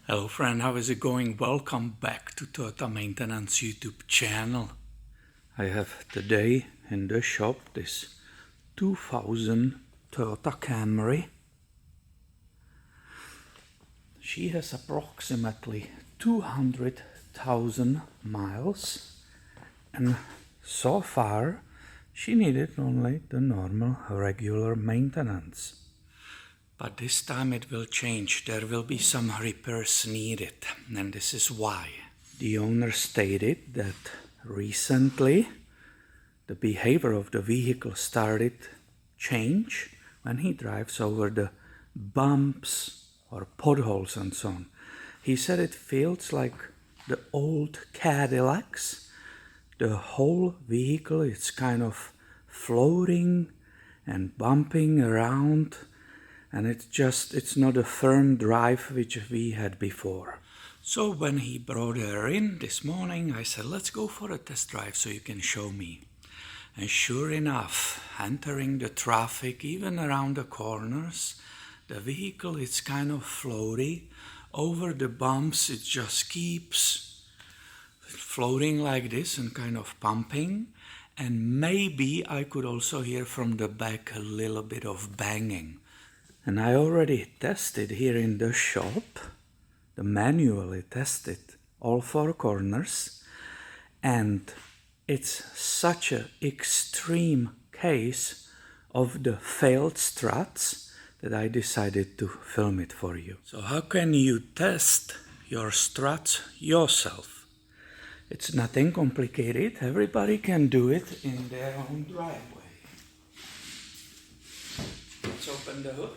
Hello friend, how is it going? Welcome back to Toyota Maintenance YouTube channel. I have today in the shop this 2000 Toyota Camry. She has approximately 200,000 miles and so far she needed only the normal regular maintenance. But this time it will change. There will be some repairs needed, and this is why. The owner stated that recently the behavior of the vehicle started change when he drives over the bumps or potholes and so on. He said it feels like the old Cadillacs. The whole vehicle is kind of floating and bumping around. And it's not a firm drive which we had before. So when he brought her in this morning, I said, let's go for a test drive so you can show me. And sure enough, entering the traffic, even around the corners, the vehicle is kind of floaty. Over the bumps, it just keeps floating like this and kind of pumping. And maybe I could also hear from the back a little bit of banging. And I already tested here in the shop, manually tested all four corners, and it's such an extreme case of the failed struts that I decided to film it for you. So how can you test your struts yourself? It's nothing complicated, everybody can do it in their own driveway. Let's open the hood.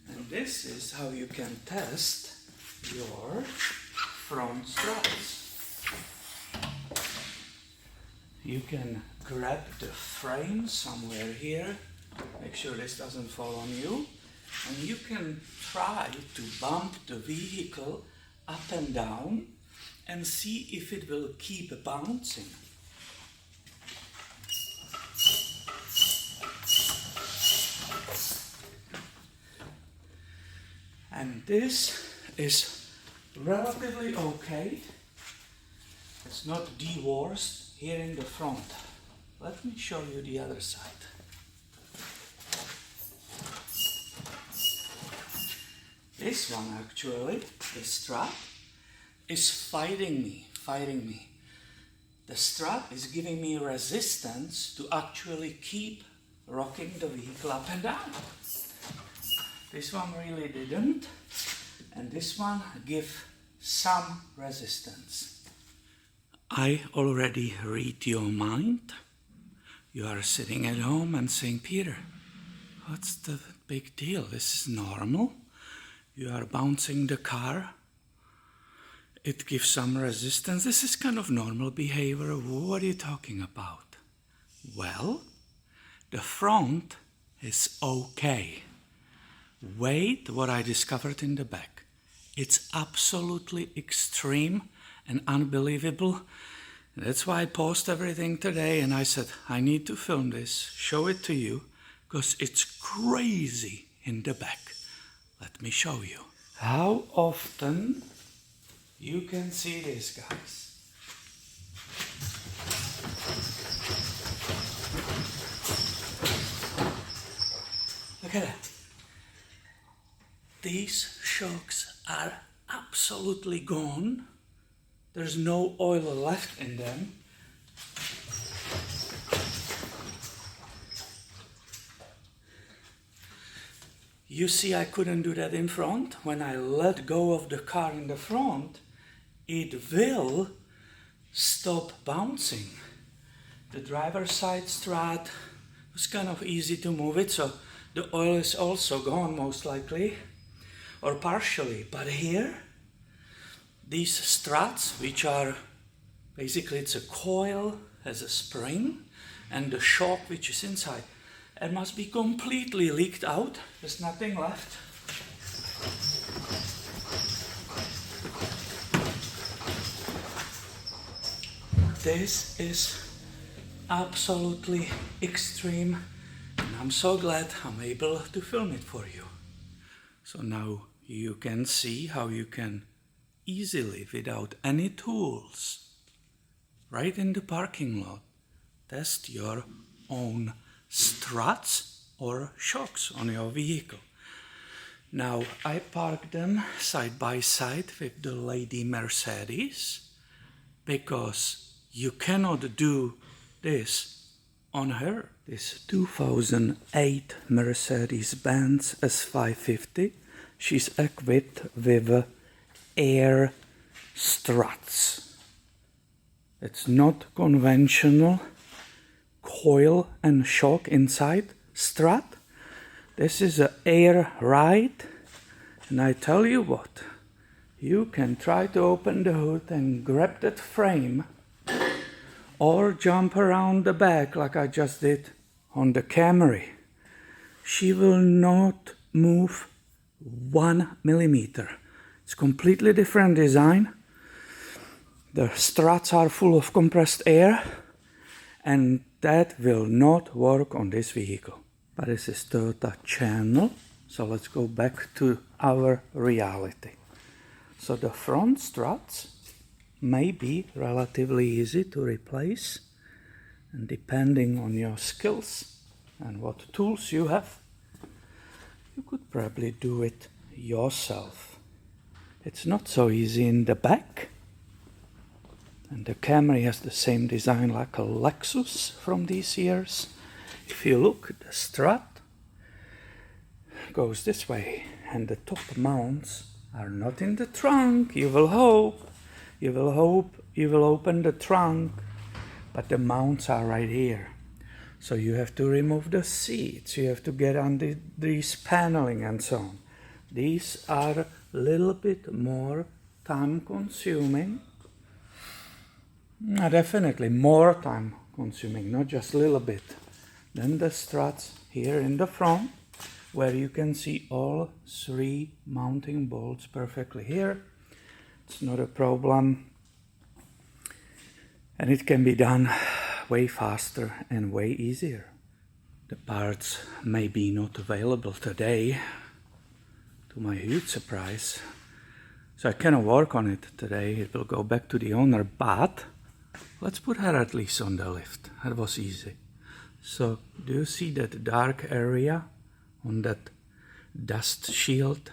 And this is how you can test your front struts. You can grab the frame somewhere here, make sure this doesn't fall on you, and you can try to bump the vehicle up and down and see if it will keep bouncing. And this is relatively okay. It's not the worst here in the front. Let me show you the other side. This one actually, the strut, is fighting me. The strut is giving me resistance to actually keep rocking the vehicle up and down. This one really didn't, and this one give some resistance. I already read your mind. You are sitting at home and saying, Peter, what's the big deal? This is normal. You are bouncing the car. It gives some resistance. This is kind of normal behavior. What are you talking about? Well, the front is okay. Wait what I discovered in the back. It's absolutely extreme and unbelievable. That's why I paused everything today and I said, I need to film this, show it to you, because it's crazy in the back. Let me show you. How often you can see this, guys? Look at that. These shocks are absolutely gone. There's no oil left in them. You see, I couldn't do that in front. When I let go of the car in the front, it will stop bouncing. The driver's side strut was kind of easy to move it, so the oil is also gone most likely. Or partially, but here, these struts, which are basically it's a coil, has a spring, and the shock which is inside, it must be completely leaked out. There's nothing left. This is absolutely extreme, and I'm so glad I'm able to film it for you. So now you can see how you can easily, without any tools, right in the parking lot, test your own struts or shocks on your vehicle. Now I parked them side by side with the lady Mercedes because you cannot do this on her. This 2008 Mercedes-Benz S550, she's equipped with air struts. It's not conventional coil and shock inside strut. This is an air ride, and I tell you what, you can try to open the hood and grab that frame or jump around the back like I just did on the Camry. She will not move 1 millimeter. It's completely different design. The struts are full of compressed air, and that will not work on this vehicle. But this is Toyota channel, so let's go back to our reality. So the front struts may be relatively easy to replace, and depending on your skills and what tools you have, you could probably do it yourself. It's not so easy in the back, and the Camry has the same design like a Lexus from these years. If you look, the strut goes this way, and the top mounts are not in the trunk. You will hope you will open the trunk, but the mounts are right here. So you have to remove the seats, you have to get under these paneling and so on. These are a little bit more time consuming. Definitely more time consuming, not just a little bit. Then the struts here in the front, where you can see all 3 mounting bolts perfectly here. It's not a problem, and it can be done way faster and way easier. The parts may be not available today, to my huge surprise, so I cannot work on it today. It will go back to the owner, but let's put her at least on the lift. That was easy. So do you see that dark area on that dust shield?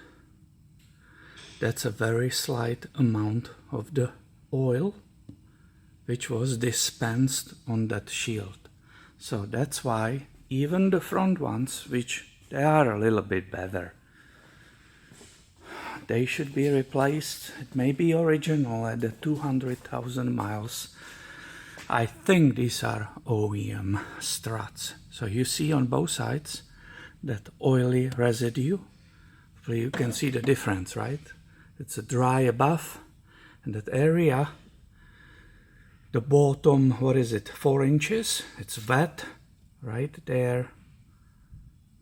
That's a very slight amount of the oil which was dispensed on that shield. So that's why even the front ones, which they are a little bit better, they should be replaced. It may be original at the 200,000 miles. I think these are OEM struts. So you see on both sides that oily residue. You can see the difference, right? It's a dry above, and that area, the bottom, 4 inches, it's wet right there.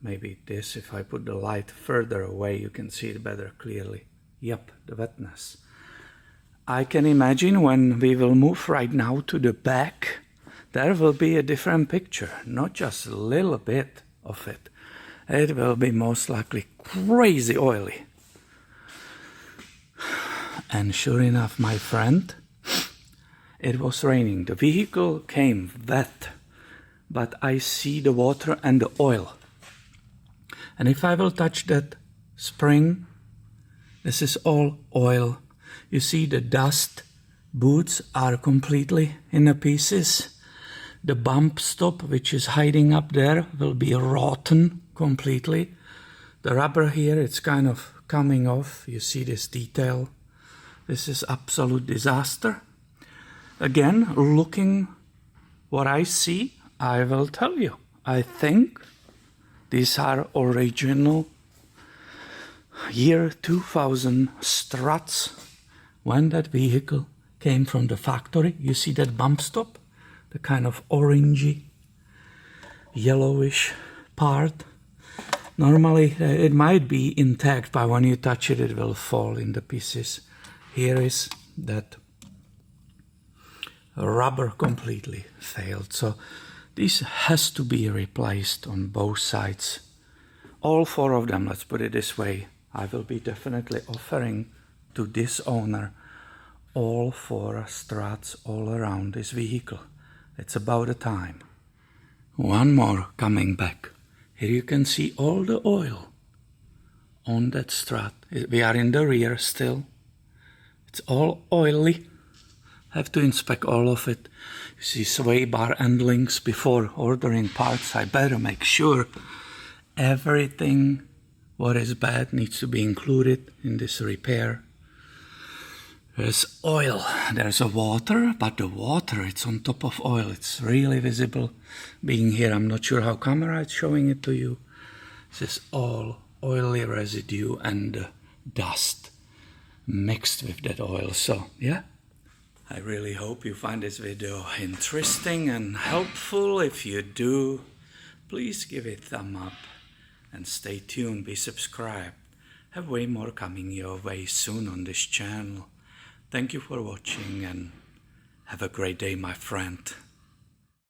Maybe this, if I put the light further away, you can see it better clearly. Yep, the wetness. I can imagine when we will move right now to the back, there will be a different picture, not just a little bit of it. It will be most likely crazy oily. And sure enough, my friend, it was raining. The vehicle came wet, but I see the water and the oil. And if I will touch that spring, this is all oil. You see the dust boots are completely in pieces. The bump stop, which is hiding up there, will be rotten completely. The rubber here, it's kind of coming off. You see this detail. This is absolute disaster. Again, looking what I see, I will tell you. I think these are original year 2000 struts when that vehicle came from the factory. You see that bump stop? The kind of orangey, yellowish part. Normally it might be intact, but when you touch it, it will fall into pieces. Here is that rubber completely failed. So this has to be replaced on both sides. All 4 of them, let's put it this way, I will be definitely offering to this owner all 4 struts all around this vehicle. It's about a time. One more coming back. Here you can see all the oil on that strut. We are in the rear still. It's all oily. Have to inspect all of it. You see sway bar end links. Before ordering parts, I better make sure everything what is bad needs to be included in this repair. There's oil, there's a water, but the water, it's on top of oil. It's really visible being here. I'm not sure how camera is showing it to you. This is all oily residue and dust mixed with that oil. So, yeah. I really hope you find this video interesting and helpful. If you do, please give it a thumb up and stay tuned, be subscribed. Have way more coming your way soon on this channel. Thank you for watching and have a great day, my friend.